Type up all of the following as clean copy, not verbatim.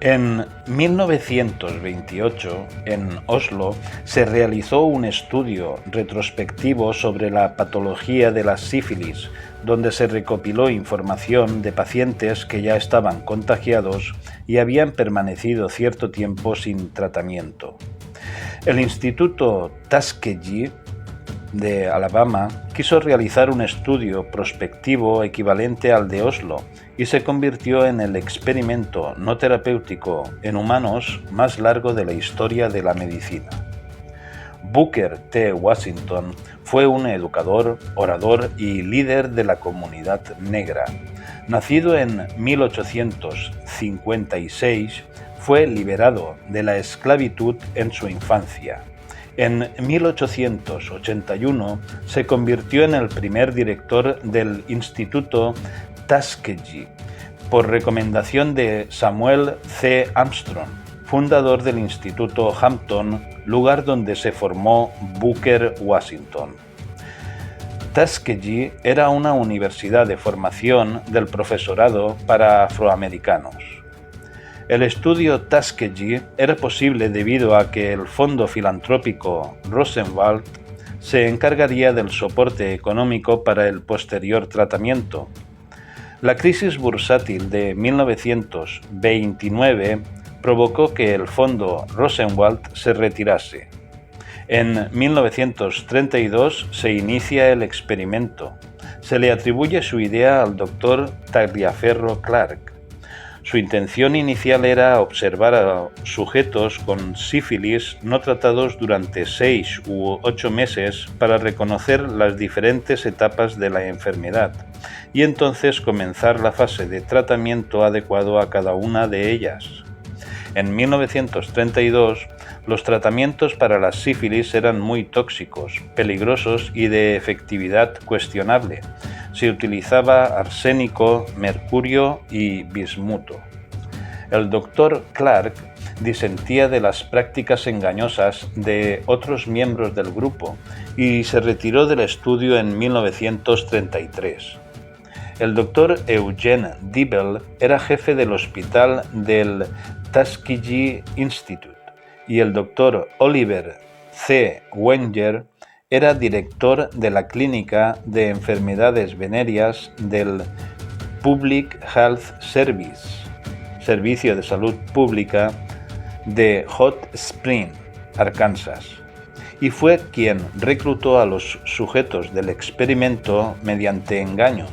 En 1928, en Oslo, se realizó un estudio retrospectivo sobre la patología de la sífilis, donde se recopiló información de pacientes que ya estaban contagiados y habían permanecido cierto tiempo sin tratamiento. El Instituto Tuskegee de Alabama quiso realizar un estudio prospectivo equivalente al de Oslo y se convirtió en el experimento no terapéutico en humanos más largo de la historia de la medicina. Booker T. Washington fue un educador, orador y líder de la comunidad negra. Nacido en 1856, fue liberado de la esclavitud en su infancia. En 1881 se convirtió en el primer director del Instituto Tuskegee, por recomendación de Samuel C. Armstrong, fundador del Instituto Hampton, lugar donde se formó Booker Washington. Tuskegee era una universidad de formación del profesorado para afroamericanos. El estudio Tuskegee era posible debido a que el fondo filantrópico Rosenwald se encargaría del soporte económico para el posterior tratamiento. La crisis bursátil de 1929 provocó que el fondo Rosenwald se retirase. En 1932 se inicia el experimento. Se le atribuye su idea al Dr. Tagliaferro Clark. Su intención inicial era observar a sujetos con sífilis no tratados durante 6 u 8 meses para reconocer las diferentes etapas de la enfermedad y entonces comenzar la fase de tratamiento adecuado a cada una de ellas. En 1932, los tratamientos para la sífilis eran muy tóxicos, peligrosos y de efectividad cuestionable. Se utilizaba arsénico, mercurio y bismuto. El Dr. Clark disentía de las prácticas engañosas de otros miembros del grupo y se retiró del estudio en 1933. El Dr. Eugene Dibble era jefe del hospital del Tuskegee Institute y el Dr. Oliver C. Wenger era director de la Clínica de Enfermedades Venéreas del Public Health Service, Servicio de Salud Pública de Hot Spring, Arkansas, y fue quien reclutó a los sujetos del experimento mediante engaños.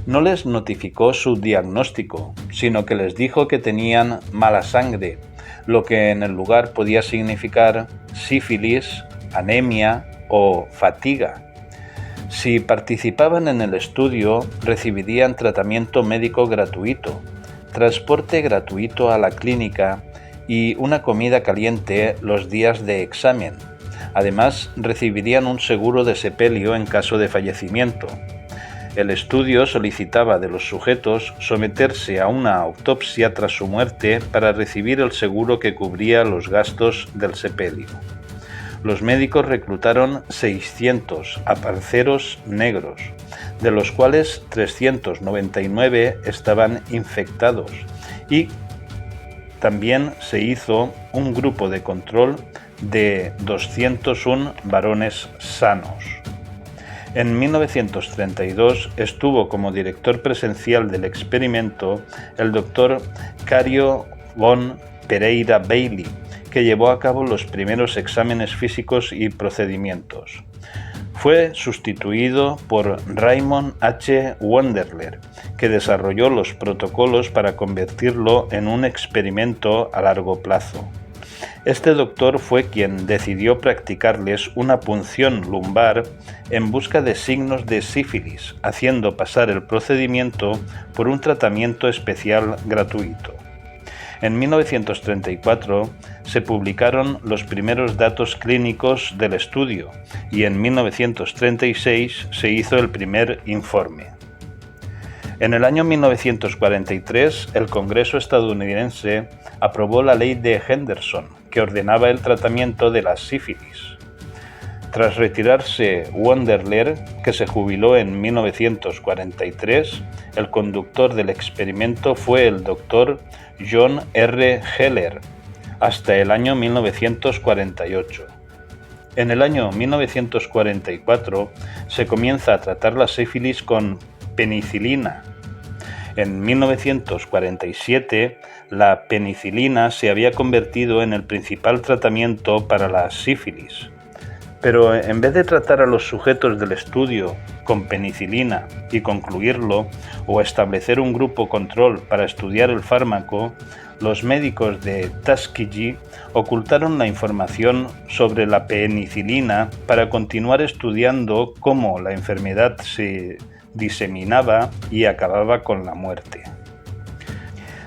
No les notificó su diagnóstico, sino que les dijo que tenían mala sangre, lo que en el lugar podía significar sífilis, anemia o fatiga. Si participaban en el estudio, recibirían tratamiento médico gratuito, transporte gratuito a la clínica y una comida caliente los días de examen. Además, recibirían un seguro de sepelio en caso de fallecimiento. El estudio solicitaba de los sujetos someterse a una autopsia tras su muerte para recibir el seguro que cubría los gastos del sepelio. Los médicos reclutaron 600 aparceros negros, de los cuales 399 estaban infectados, y también se hizo un grupo de control de 201 varones sanos. En 1932 estuvo como director presencial del experimento el Dr. Cario von Pereira Bailey, que llevó a cabo los primeros exámenes físicos y procedimientos. Fue sustituido por Raymond H. Wunderler, que desarrolló los protocolos para convertirlo en un experimento a largo plazo. Este doctor fue quien decidió practicarles una punción lumbar en busca de signos de sífilis, haciendo pasar el procedimiento por un tratamiento especial gratuito. En 1934 se publicaron los primeros datos clínicos del estudio y en 1936 se hizo el primer informe. En el año 1943, el Congreso estadounidense aprobó la ley de Henderson, que ordenaba el tratamiento de la sífilis. Tras retirarse Wonderler, que se jubiló en 1943, el conductor del experimento fue el Dr. John R. Heller, hasta el año 1948. En el año 1944 se comienza a tratar la sífilis con penicilina. En 1947, la penicilina se había convertido en el principal tratamiento para la sífilis. Pero en vez de tratar a los sujetos del estudio con penicilina y concluirlo, o establecer un grupo control para estudiar el fármaco, los médicos de Tuskegee ocultaron la información sobre la penicilina para continuar estudiando cómo la enfermedad se diseminaba y acababa con la muerte.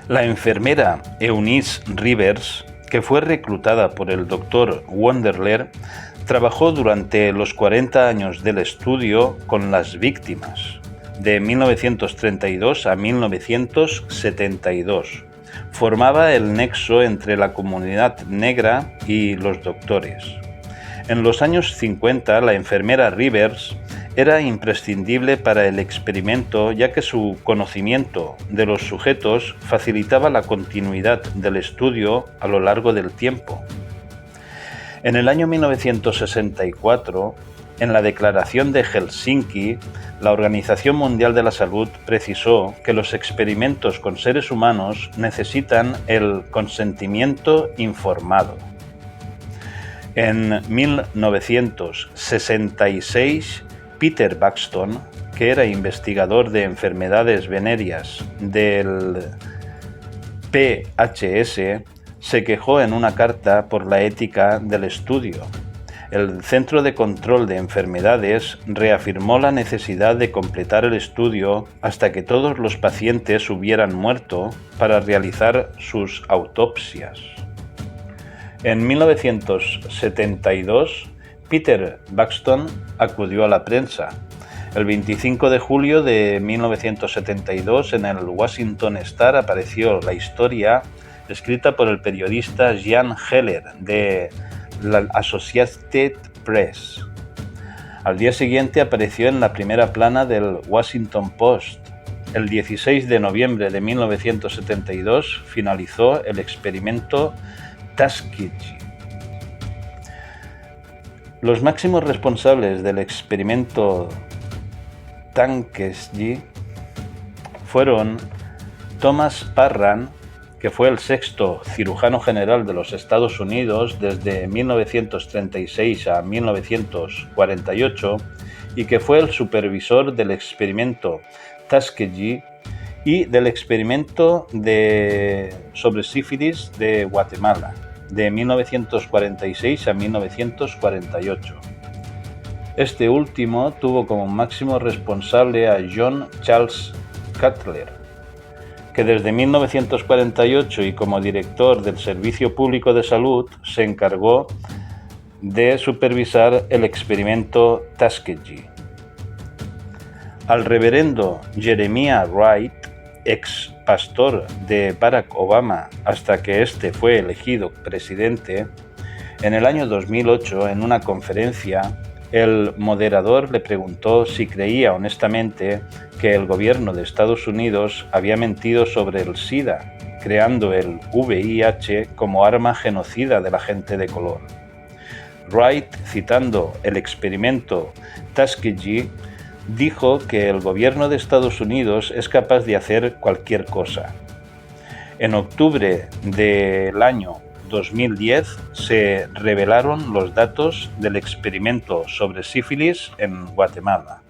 La enfermera Eunice Rivers, que fue reclutada por el Dr. Wonderler, trabajó durante los 40 años del estudio con las víctimas, de 1932 a 1972. Formaba el nexo entre la comunidad negra y los doctores. En los años 50, la enfermera Rivers era imprescindible para el experimento, ya que su conocimiento de los sujetos facilitaba la continuidad del estudio a lo largo del tiempo. En el año 1964, en la Declaración de Helsinki, la Organización Mundial de la Salud precisó que los experimentos con seres humanos necesitan el consentimiento informado. En 1966, Peter Buxton, que era investigador de enfermedades venéreas del PHS, se quejó en una carta por la ética del estudio. El Centro de Control de Enfermedades reafirmó la necesidad de completar el estudio hasta que todos los pacientes hubieran muerto para realizar sus autopsias. En 1972, Peter Buxton acudió a la prensa. El 25 de julio de 1972, en el Washington Star apareció la historia escrita por el periodista Jean Heller de la Associated Press. Al día siguiente apareció en la primera plana del Washington Post. El 16 de noviembre de 1972 finalizó el experimento Tuskegee. Los máximos responsables del experimento Tuskegee fueron Thomas Parran, que fue el sexto cirujano general de los Estados Unidos desde 1936 a 1948 y que fue el supervisor del experimento Tuskegee y del experimento sobre sífilis de Guatemala de 1946 a 1948. Este último tuvo como máximo responsable a John Charles Cutler, que desde 1948 y como director del Servicio Público de Salud se encargó de supervisar el experimento Tuskegee. Al reverendo Jeremiah Wright, ex pastor de Barack Obama hasta que éste fue elegido presidente, en el año 2008, en una conferencia, el moderador le preguntó si creía honestamente que el gobierno de Estados Unidos había mentido sobre el SIDA, creando el VIH como arma genocida de la gente de color. Wright, citando el experimento Tuskegee, dijo que el gobierno de Estados Unidos es capaz de hacer cualquier cosa. En octubre del año 2010 se revelaron los datos del experimento sobre sífilis en Guatemala.